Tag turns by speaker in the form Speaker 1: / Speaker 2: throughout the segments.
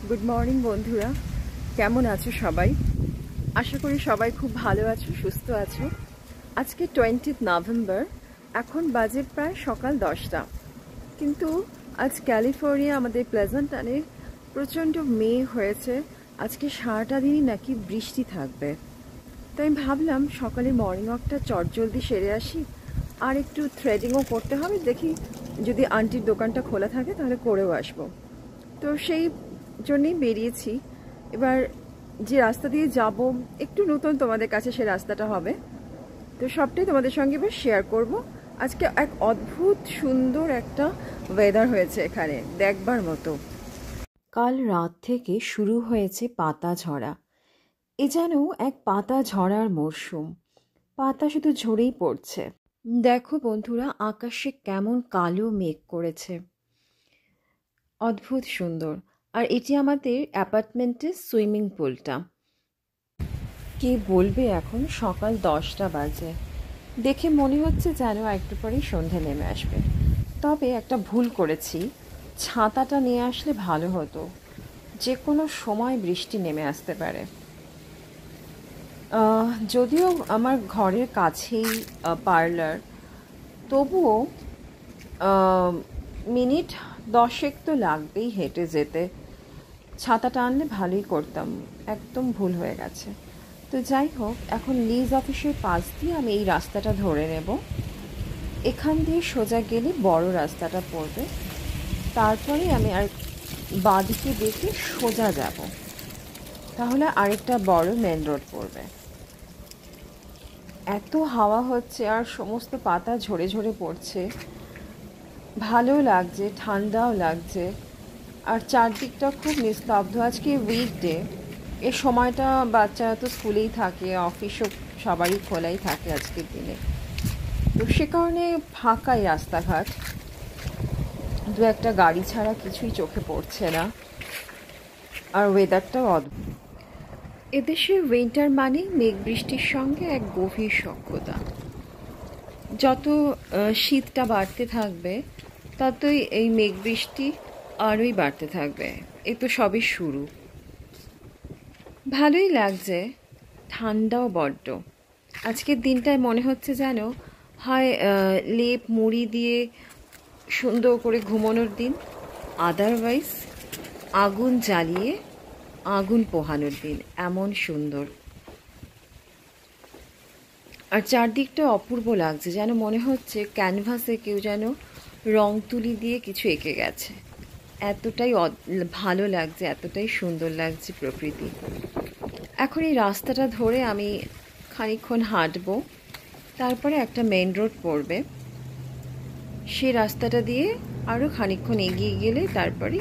Speaker 1: Good morning বন্ধুরা, কেমন আছো সবাই? আশা করি সবাই খুব ভালো আছো, সুস্থ আছো। আজকে 20 নভেম্বর, এখন বাজে প্রায় সকাল 10টা। কিন্তু আজ ক্যালিফোর্নিয়া আমাদের প্লেজেন্টনে প্রচণ্ড মেঘ হয়েছে। আজকে সারাটা দিনই নাকি বৃষ্টি থাকবে। তো আমি ভাবলাম সকালে মর্নিং ওয়াকটা চটজলদি সেরে আসি, আর একটু থ্রেডিংও করতে হবে। দেখি যদি আন্টির দোকানটা খোলা থাকে তাহলে করেও আসবো। তো সেই জন্যেই বেরিয়েছি। এবার যে রাস্তা দিয়ে যাব একটু নতুন, তোমাদের কাছে সে রাস্তাটা হবে। তো সবটাই তোমাদের সঙ্গে এবার শেয়ার করব। আজকে এক অদ্ভুত সুন্দর একটা ওয়েদার হয়েছে এখানে, দেখবার মতো। কাল রাত থেকে শুরু হয়েছে পাতা ঝরা। এ যেন এক পাতা ঝরার মরশুম। পাতা শুধু ঝরেই পড়ছে। দেখো বন্ধুরা, আকাশে কেমন কালো মেঘ করেছে, অদ্ভুত সুন্দর। আর এটি আমাদের অ্যাপার্টমেন্টের সুইমিং পুলটা। কে বলবে এখন সকাল 10টা বাজে, দেখে মনে হচ্ছে যেন একটু পরেই সন্ধে নেমে আসবে। তবে একটা ভুল করেছি, ছাতাটা নিয়ে আসলে ভালো হতো। যে কোনো সময় বৃষ্টি নেমে আসতে পারে। যদিও আমার ঘরের কাছেই পার্লার, তবুও মিনিট 10 তো লাগবেই হেঁটে যেতে। ছাতাটা আনলে ভালোই করতাম, একদম ভুল হয়ে গেছে। তো যাই হোক, এখন লিজ অফিসের পাশ দিয়ে আমি এই রাস্তাটা ধরে নেব। এখান দিয়ে সোজা গেলে বড় রাস্তাটা পড়বে, তারপরে আমি আর বাঁদিকে দেখে সোজা যাব, তাহলে আরেকটা বড় মেন রোড পড়বে। এত হাওয়া হচ্ছে আর সমস্ত পাতা ঝরে ঝরে পড়ছে, ভালো লাগছে, ঠান্ডাও লাগছে। আর চারদিকটা খুব নিস্তব্ধ। আজকে উইকডে, এ সময়টা বাচ্চারা তো স্কুলেই থাকে, অফিসও সবারই খোলাই থাকে আজকের দিনে। তো সে কারণে ফাঁকাই রাস্তাঘাট, দু একটা গাড়ি ছাড়া কিছুই চোখে পড়ছে না। আর ওয়েদারটাও অদ্ভুত। এদেশে উইন্টার মানে মেঘ বৃষ্টির সঙ্গে এক গভীর সখ্যতা। যত শীতটা বাড়তে থাকবে ততই এই মেঘ বৃষ্টি আরোই বাড়তে থাকবে। এ তো সবই শুরু। ভালোই লাগছে, ঠান্ডাও বড্ড। আজকের দিনটায় মনে হচ্ছে যেন হয় লেপ মুড়ি দিয়ে সুন্দর করে ঘুমানোর দিন, আদারওয়াইজ আগুন জ্বালিয়ে আগুন পোহানোর দিন। এমন সুন্দর। আর চারদিকটা অপূর্ব লাগছে, যেন মনে হচ্ছে ক্যানভাসে কেউ যেন রং তুলি দিয়ে কিছু এঁকে গেছে। এতটাই ভালো লাগছে, এতটাই সুন্দর লাগছে প্রকৃতি। এখন এই রাস্তাটা ধরে আমি খানিকক্ষণ হাঁটবো, তারপরে একটা মেন রোড পড়বে। সেই রাস্তাটা দিয়ে আরও খানিকক্ষণ এগিয়ে গেলে তারপরে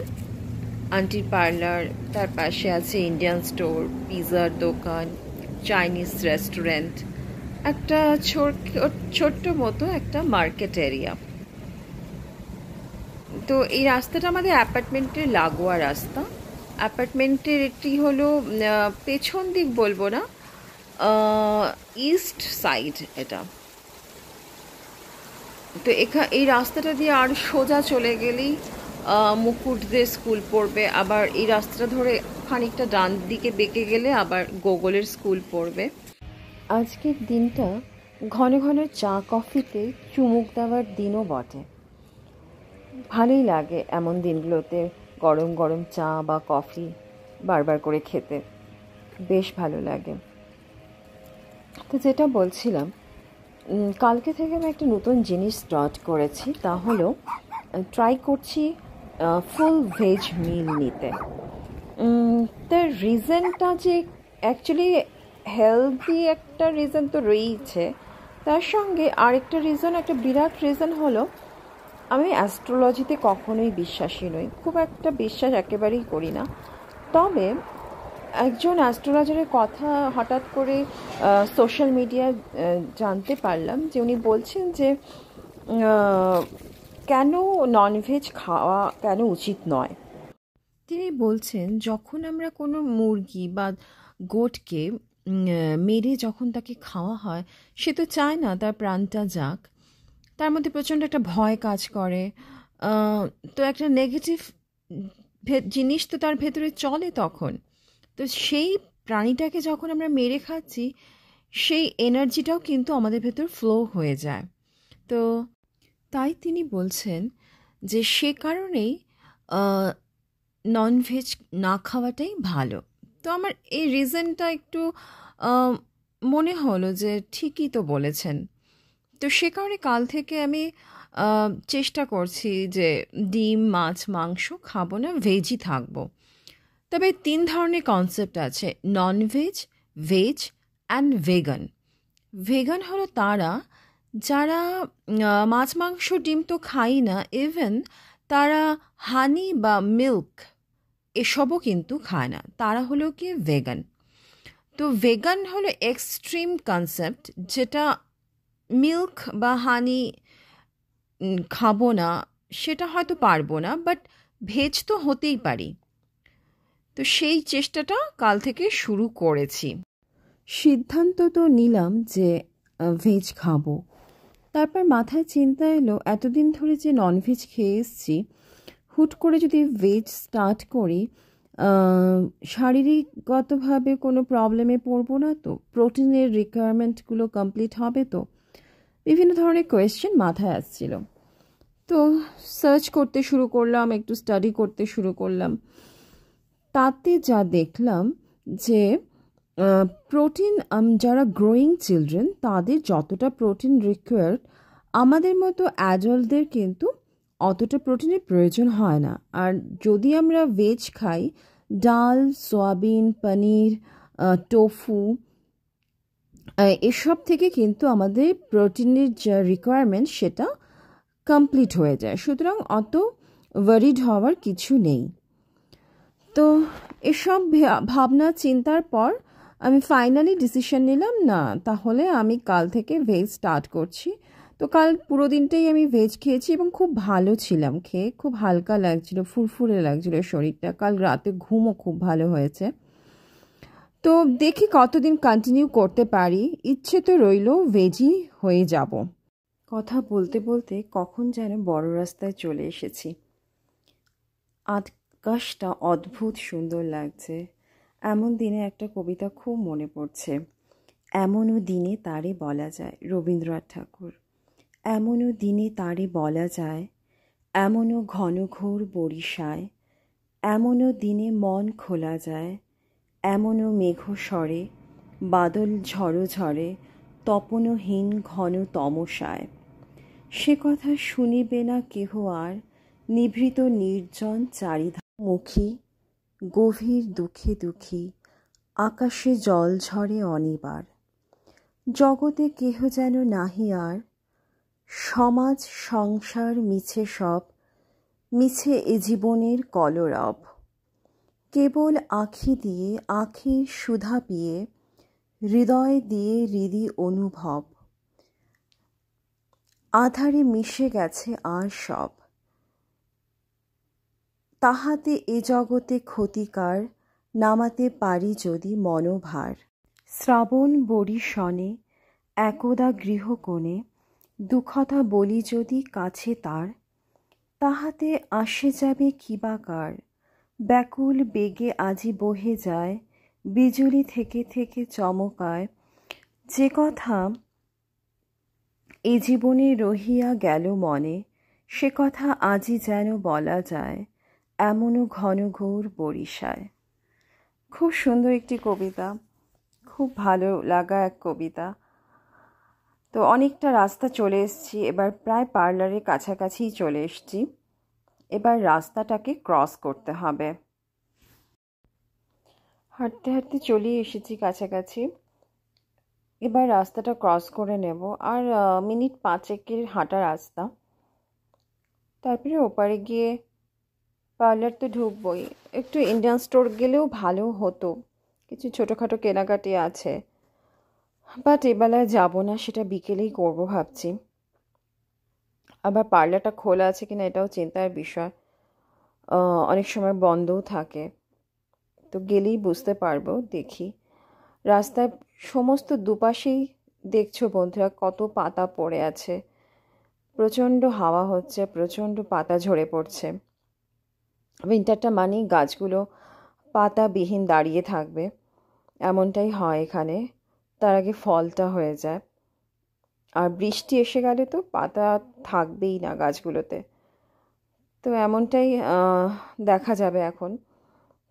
Speaker 1: আন্টির পার্লার, তার পাশে আছে ইন্ডিয়ান স্টোর, পিৎজার দোকান, চাইনিজ রেস্টুরেন্ট, একটা ছোট্ট মতো একটা মার্কেট এরিয়া। তো এই রাস্তাটা আমাদের অ্যাপার্টমেন্টের লাগোয়া রাস্তা। অ্যাপার্টমেন্টের একটি হলো পেছন দিক বলবো না, ইস্ট সাইড এটা। তো এই রাস্তাটা দিয়ে আর সোজা চলে গেলেই মুকুটদের স্কুল পড়বে। আবার এই রাস্তাটা ধরে খানিকটা ডান দিকে বেঁকে গেলে আবার গোগলের স্কুল পড়বে। আজকের দিনটা ঘন ঘন চা কফিতে চুমুক দেওয়ার দিনও বটে। ভালোই লাগে এমন দিনগুলোতে গরম গরম চা বা কফি বারবার করে খেতে, বেশ ভালো লাগে। তো যেটা বলছিলাম, কালকে থেকে আমি একটা নতুন জিনিস স্টার্ট করেছি, তা হলো ট্রাই করছি ফুল ভেজ মিল নিতে। তার রিজনটা যে অ্যাকচুয়ালি হেলদি একটা রিজন তো রয়েছে, তার সঙ্গে আরেকটা রিজন, একটা বিরাট রিজন হলো আমি অ্যাস্ট্রোলজিতে কখনোই বিশ্বাসী নই, খুব একটা বিশ্বাস একেবারেই করি না। তবে একজন অ্যাস্ট্রোলজারের কথা হঠাৎ করে সোশ্যাল মিডিয়ায় জানতে পারলাম, যে উনি বলছেন যে কেন ননভেজ খাওয়া কেন উচিত নয়। তিনি বলছেন, যখন আমরা কোনো মুরগি বা গোটকে মেরে যখন তাকে খাওয়া হয়, সে তো চায় না তার প্রাণটা যাক। তার মধ্যে প্রচণ্ড একটা ভয় কাজ করে। তো একটা নেগেটিভ জিনিস তো তার ভেতরে চলে তখন। তো সেই প্রাণীটাকে যখন আমরা মেরে খাচ্ছি, সেই এনার্জিটাও কিন্তু আমাদের ভেতর ফ্লো হয়ে যায়। তো তাই তিনি বলছেন যে সে কারণেই ননভেজ না খাওয়াটাই ভালো। তো আমার এই রিজনটা একটু মনে হলো যে ঠিকই তো বলেছেন। তো সে কারণে কাল থেকে আমি চেষ্টা করছি যে ডিম, মাছ, মাংস খাবো না, ভেজই থাকবো। তবে 3 ধরনের কনসেপ্ট আছে: non veg, veg and vegan. Vegan হলো তারা যারা মাছ, মাংস, ডিম তো খাই না, ইভেন তারা হানি বা মিল্ক এসবও কিন্তু খায় না, তারা হলো কি ভেগান। তো ভেগান হলো এক্সট্রিম কনসেপ্ট, যেটা মিল্ক বা হানি খাবো না সেটা হয়তো পারবো না, বাট ভেজ তো হতেই পারি। তো সেই চেষ্টাটা কাল থেকে শুরু করেছি। সিদ্ধান্ত তো নিলাম যে ভেজ খাবো। তারপর মাথায় চিন্তা এলো, এতদিন ধরে যে ননভেজ খেয়ে এসছি, হুট করে যদি ভেজ স্টার্ট করি, শারীরিকগতভাবে কোনো প্রবলেমে পড়বো না তো? প্রোটিনের রিকোয়ারমেন্টগুলো কমপ্লিট হবে তো? বিভিন্ন ধরনের কোয়েশ্চেন মাথায় আসছিল। তো সার্চ করতে শুরু করলাম, একটু স্টাডি করতে শুরু করলাম। তাতে যা দেখলাম যে প্রোটিন, যারা গ্রোয়িং চিলড্রেন তাদের যতটা প্রোটিন রিকোয়ার্ড, আমাদের মতো অ্যাডাল্টদের কিন্তু অতটা প্রোটিনের প্রয়োজন হয় না। আর যদি আমরা ভেজ খাই, ডাল, সয়াবিন, পনির, টোফু, এসব থেকে কিন্তু আমাদের প্রোটিনের যা রিকোয়ারমেন্ট সেটা কমপ্লিট হয়ে যায়। সুতরাং অত ওয়ারিড হওয়ার কিছু নেই। তো এসব ভাবনা চিন্তার পর আমি ফাইনালি ডিসিশন নিলাম, না তাহলে আমি কাল থেকে ভেজ স্টার্ট করছি। তো কাল পুরো দিনটাই আমি ভেজ খেয়েছি এবং খুব ভালো ছিলাম খেয়ে, খুব হালকা লাগছিল, ফুরফুরে লাগছিল শরীরটা। কাল রাতে ঘুমও খুব ভালো হয়েছে। তো দেখি কতদিন কন্টিনিউ করতে পারি। ইচ্ছে তো রইল ভেজই হয়ে যাব। কথা বলতে বলতে কখন যেন বড় রাস্তায় চলে এসেছি। আকাশটা অদ্ভুত সুন্দর লাগছে। এমন দিনে একটা কবিতা খুব মনে পড়ছে। এমনও দিনে তারে বলা যায়, রবীন্দ্রনাথ ঠাকুর। এমনও দিনে তারে বলা যায়, এমনও ঘন ঘোর বরিশায়, এমনও দিনে মন খোলা যায়, এমনও মেঘ স্বরে, বাদল ঝড়ো ঝরে, তপনহীন ঘন তমসায়। সে কথা শুনিবে না কেহ আর, নিভৃত নির্জন চারিধামুখী, গভীর দুঃখে দুঃখী, আকাশে জল ঝরে অনিবার। জগতে কেহ যেন নাহি আর, সমাজ সংসার মিছে সব, মিছে এ জীবনের কলরব। কেবল আঁখি দিয়ে আঁখির সুধা পিয়ে, হৃদয় দিয়ে হৃদি অনুভব। আধারে মিশে গেছে আর সব, তাহাতে এ জগতে ক্ষতিকার, নামাতে পারি যদি মনোভার। শ্রাবণ বরিশনে একদা গৃহকোণে, দুকথা বলি যদি কাছে তার, তাহাতে আসে যাবে কিবাকার। ব্যাকুল বেগে আজি বহে যায়, বিজুলি থেকে থেকে চমকায়। যে কথা এ জীবনে রহিয়া গেল মনে, সে কথা আজি যেন বলা যায়, এমনও ঘন ঘোর বরিশায়। খুব সুন্দর একটি কবিতা, খুব ভালো লাগা এক কবিতা। তো অনেকটা রাস্তা চলে এসেছি, এবার প্রায় পার্লারের কাছাকাছিই চলে এসেছি। এবার রাস্তাটাকে ক্রস করতে হবে। হাঁটতে হাঁটতে চলে এসেছি কাছাকাছি। এবার রাস্তাটা ক্রস করে নেব, আর মিনিট 5 হাঁটা রাস্তা। তারপরে ওপারে গিয়ে পার্লার তো ঢুকবই, একটু ইন্ডিয়ান স্টোর গেলেও ভালো হতো, কিছু ছোটোখাটো কেনাকাটি আছে, বাট এবেলায় যাবো না, সেটা বিকেলেই করব ভাবছি। আবার পার্লারটা খোলা আছে কিনা এটাও চিন্তার বিষয়, অনেক সময় বন্ধও থাকে। তো গেলেই বুঝতে পারবো। দেখি রাস্তায় সমস্ত দুপাশেই দেখছো বন্ধুরা কত পাতা পড়ে আছে, প্রচণ্ড হাওয়া হচ্ছে, প্রচণ্ড পাতা ঝরে পড়ছে। উইন্টারটা মানেই গাছগুলো পাতাবিহীন দাঁড়িয়ে থাকবে, এমনটাই হয় এখানে। তার আগে ফলটা হয়ে যায়। আর বৃষ্টি এসে গেলে তো পাতা থাকবেই না গাছগুলোতে। তো এমনটাই দেখা যাবে এখন।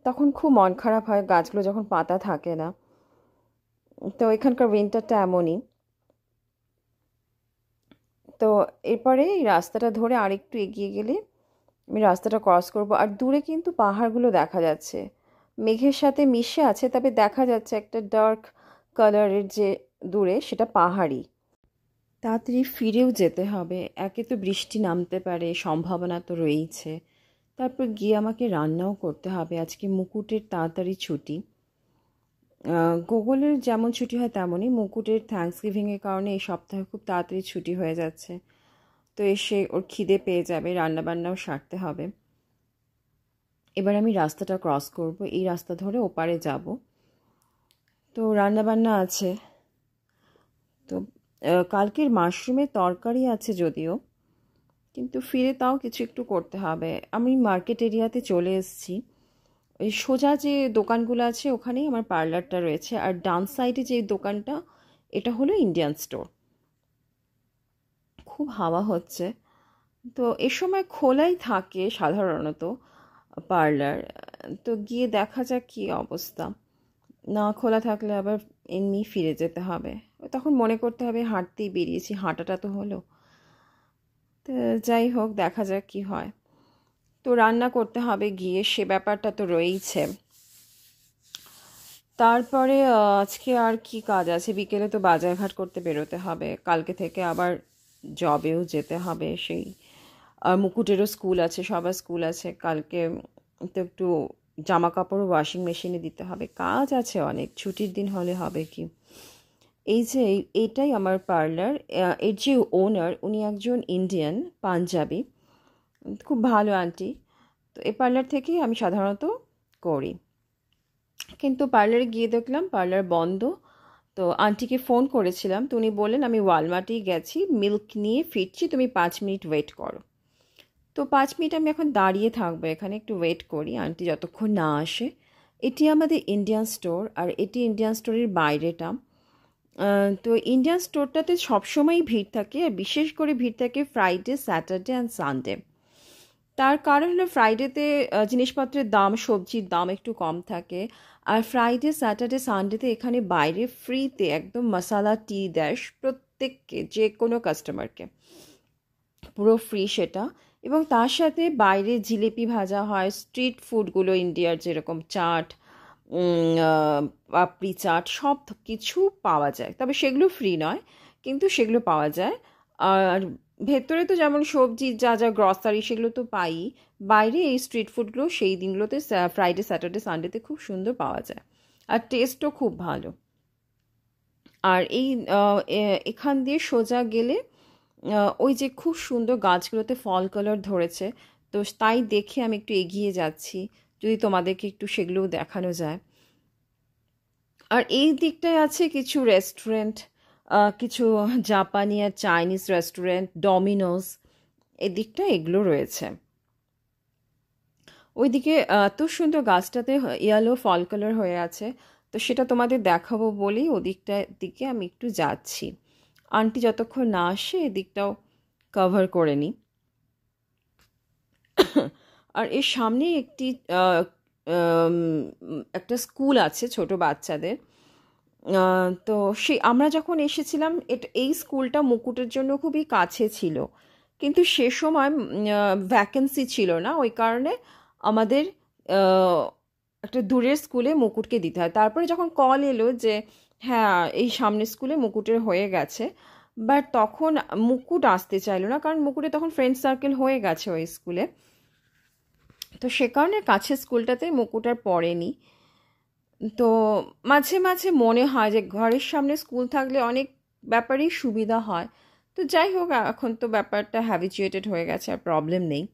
Speaker 1: তখন খুব মন খারাপ হয় গাছগুলো যখন পাতা থাকে না। তো এখানকার উইন্টারটা এমনই। তো এরপরে এই রাস্তাটা ধরে আরেকটু এগিয়ে গেলে আমি রাস্তাটা ক্রস করব, আর দূরে কিন্তু পাহাড়গুলো দেখা যাচ্ছে, মেঘের সাথে মিশে আছে, তবে দেখা যাচ্ছে একটা ডার্ক কালারের যে দূরে, সেটা পাহাড়ই। তাড়াতাড়ি ফিরেও যেতে হবে, একে তো বৃষ্টি নামতে পারে, সম্ভাবনা তো রয়েইছে। তারপর গিয়ে আমাকে রান্নাও করতে হবে। আজকে মুকুটের তাড়াতাড়ি ছুটি। গুগলের যেমন ছুটি হয় তেমনই মুকুটের থ্যাঙ্কসগিভিংয়ের কারণে এই সপ্তাহে খুব তাড়াতাড়ি ছুটি হয়ে যাচ্ছে। তো এসে ওর খিদে পেয়ে যাবে, রান্নাবান্নাও সারতে হবে। এবার আমি রাস্তাটা ক্রস করব, এই রাস্তা ধরে ওপারে যাব। তো রান্নাবান্না আছে। তো কালকের মাশরুমের তরকারি আছে যদিও, কিন্তু ফিরে তাও কিছু একটু করতে হবে। আমি মার্কেট এরিয়াতে চলে এসেছি। ওই সোজা যে দোকানগুলো আছে ওখানেই আমার পার্লারটা রয়েছে, আর ডান সাইডে যে দোকানটা, এটা হলো ইন্ডিয়ান স্টোর। খুব হাওয়া হচ্ছে, তো এ সময় খোলাই থাকে সাধারণত পার্লার। তো গিয়ে দেখা যাক কী অবস্থা। না খোলা থাকলে আবার এমনি ফিরে যেতে হবে। তখন মনে করতে হবে হাঁটতেই বেরিয়েছি, হাঁটাটা তো হলো। তো যাই হোক, দেখা যাক কি হয়। তো রান্না করতে হবে গিয়ে, সে ব্যাপারটা তো রয়েইছে। তারপরে আজকে আর কি কাজ আছে, বিকেলে তো বাজারঘাট করতে বেরোতে হবে, কালকে থেকে আবার জবেও যেতে হবে। সেই মুকুটেরও স্কুল আছে, সবার স্কুল আছে কালকে। তো একটু জামা কাপড়ও ওয়াশিং মেশিনে দিতে হবে, কাজ আছে অনেক। ছুটির দিন হলে হবে কি। এই যে এইটাই আমার পার্লার। এর যে ওনার, উনি একজন ইন্ডিয়ান পাঞ্জাবি, খুব ভালো আন্টি। তো এই পার্লার থেকেই আমি সাধারণত করি, কিন্তু পার্লারে গিয়ে দেখলাম পার্লার বন্ধ। তো আন্টিকে ফোন করেছিলাম, তো উনি বললেন আমি ওয়ালমার্টেই গেছি, মিল্ক নিয়ে ফিরছি, তুমি 5 মিনিট ওয়েট করো। তো 5 মিনিট আমি এখন দাঁড়িয়ে থাকবো এখানে, একটু ওয়েট করি আন্টি যতক্ষণ না আসে। এটি আমাদের ইন্ডিয়ান স্টোর, আর এটি ইন্ডিয়ান স্টোরের বাইরেটা। তো ইন্ডিয়ান স্টোরটাতে সবসময়ই ভিড় থাকে, আর বিশেষ করে ভিড় থাকে ফ্রাইডে, স্যাটারডে অ্যান্ড সানডে। তার কারণ হলো ফ্রাইডেতে জিনিসপত্রের দাম, সবজির দাম একটু কম থাকে। আর ফ্রাইডে, স্যাটারডে, সানডেতে এখানে বাইরে ফ্রিতে একদম মশালা টি দেয় প্রত্যেককে, যে কোনো কাস্টমারকে, পুরো ফ্রি সেটা। এবং তার সাথে বাইরে জিলিপি ভাজা হয়, স্ট্রিট ফুডগুলো ইন্ডিয়ার যেরকম চাট, পাপড়ি চাট, সব কিছু পাওয়া যায়, তবে সেগুলো ফ্রি নয়, কিন্তু সেগুলো পাওয়া যায়। আর ভেতরে তো যেমন সবজি, যা যা গ্রসারি, সেগুলো তো পাই। বাইরে এই স্ট্রিট ফুডগুলো সেই দিনগুলোতে, ফ্রাইডে, স্যাটারডে, সানডেতে খুব সুন্দর পাওয়া যায়, আর টেস্টও খুব ভালো। আর এই এখান দিয়ে সোজা গেলে ওই যে খুব সুন্দর গাছগুলোতে ফল কালার ধরেছে, তো তাই দেখে আমি একটু এগিয়ে যাচ্ছি, যদি তোমাদেরকে একটু সেগুলোও দেখানো যায়। আর এই দিকটায় আছে কিছু রেস্টুরেন্ট, কিছু জাপানি আর চাইনিজ রেস্টুরেন্ট, ডমিনোস, এই দিকটা এগুলো রয়েছে। ওইদিকে এত সুন্দর গাছটাতে ইয়েলো ফল কালার হয়ে আছে, তো সেটা তোমাদের দেখাবো বলেই ওদিকটার দিকে আমি একটু যাচ্ছি। আন্টি যতক্ষণ না আসে এদিকটাও কভার করে নিই। আর এর সামনে একটি একটা স্কুল আছে ছোট বাচ্চাদের। তো আমরা যখন এসেছিলাম, এই স্কুলটা মুকুটের জন্য খুবই কাছে ছিল, কিন্তু সে সময় ভ্যাকেন্সি ছিল না, ওই কারণে আমাদের একটা দূরের স্কুলে মুকুটকে দিতে হয়। তারপরে যখন কল এলো যে হ্যাঁ এই সামনের স্কুলে মুকুটের হয়ে গেছে, বাট তখন মুকুট আসতে চাইলো না, কারণ মুকুটে তখন ফ্রেন্ড সার্কেল হয়ে গেছে ওই স্কুলে। তো সে কারণে কাছের স্কুলটাতে মুকুট আর পড়েনি। তো মাঝে মাঝে মনে হয় যে ঘরের সামনে স্কুল থাকলে অনেক ব্যাপারেই সুবিধা হয়। তো যাই হোক, এখন তো ব্যাপারটা হ্যাবিচুয়েটেড হয়ে গেছে, আর প্রবলেম নেই।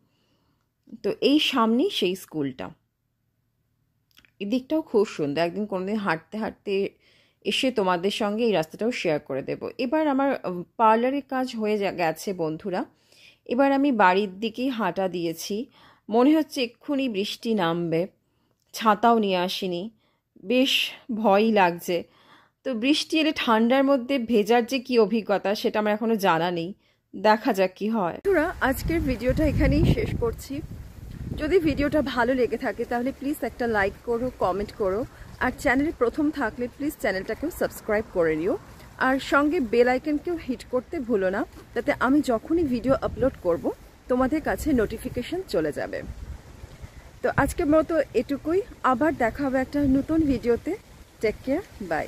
Speaker 1: তো এই সামনেই সেই স্কুলটা। এদিকটাও খুব সুন্দর, একদিন কোনোদিন হাঁটতে হাঁটতে এসে তোমাদের সঙ্গে এই রাস্তাটাও শেয়ার করে দেব। এবার আমার পার্লারের কাজ হয়ে গেছে বন্ধুরা, এবার আমি বাড়ির দিকেই হাঁটা দিয়েছি। মনে হচ্ছে এক্ষুনি বৃষ্টি নামবে, ছাতাও নিয়ে আসিনি, বেশ ভয়ই লাগছে। তো বৃষ্টি এলে ঠান্ডার মধ্যে ভেজার যে কী অভিজ্ঞতা সেটা আমার এখনও জানা নেই, দেখা যাক কী হয়। বন্ধুরা, আজকের ভিডিওটা এখানেই শেষ করছি। যদি ভিডিওটা ভালো লেগে থাকে তাহলে প্লিজ একটা লাইক করো, কমেন্ট করো, আর চ্যানেলে প্রথম থাকলে প্লিজ চ্যানেলটাকেও সাবস্ক্রাইব করে নিও, আর সঙ্গে বেল আইকনকেও হিট করতে ভুলো না, যাতে আমি যখনই ভিডিও আপলোড করব তোমাদের কাছে নোটিফিকেশন চলে যাবে। তো আজকের মতো এটুকুই, আবার দেখা হবে একটা নতুন ভিডিওতে। Take care, by.